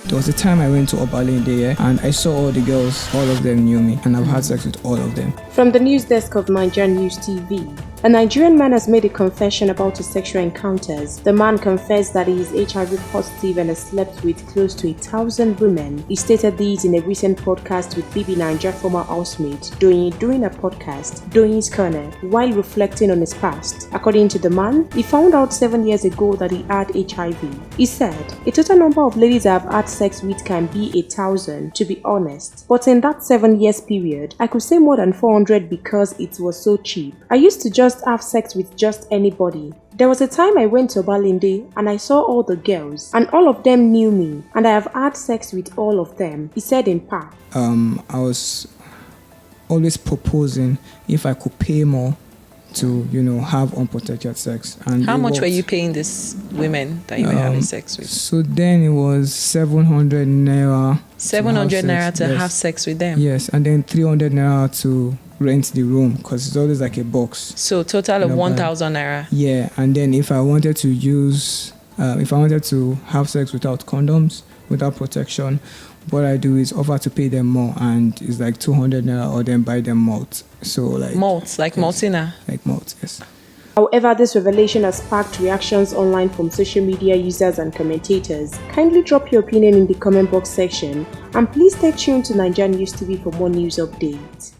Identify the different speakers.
Speaker 1: There was a time I went to Obalende and I saw all the girls, all of them knew me, and I've had sex with all of them.
Speaker 2: From the news desk of NaijaNews TV, a Nigerian man has made a confession about his sexual encounters. The man confessed that he is HIV positive and has slept with close to 1,000 women. He stated this in a recent podcast with BB Naija former housemate Doyin during a podcast, Doyin's Corner, while reflecting on his past. According to the man, he found out 7 years ago that he had HIV. He said, "A total number of ladies I have had sex with can be 1,000, to be honest. But in that 7 years period, I could say more than 400 because it was so cheap. I used to just have sex with just anybody. There was a time I went to Obalende and I saw all the girls and all of them knew me and I have had sex with all of them," he said in part.
Speaker 1: I was always proposing if I could pay more to, have unprotected sex. And
Speaker 3: how much were you paying these women that you were having sex with?
Speaker 1: So then it was 700 naira.
Speaker 3: 700 naira to have sex with them?
Speaker 1: Yes, and then 300 naira to rent the room because it's always like a box.
Speaker 3: So total of 1,000 naira?
Speaker 1: Yeah, and then if I wanted to have sex without condoms, without protection, what I do is offer to pay them more, and it's like 200 naira, or then buy them malt. So like
Speaker 3: malt, like maltina?
Speaker 1: Like malt, yes.
Speaker 2: However, this revelation has sparked reactions online from social media users and commentators. Kindly drop your opinion in the comment box section and please stay tuned to NaijaNews TV for more news updates.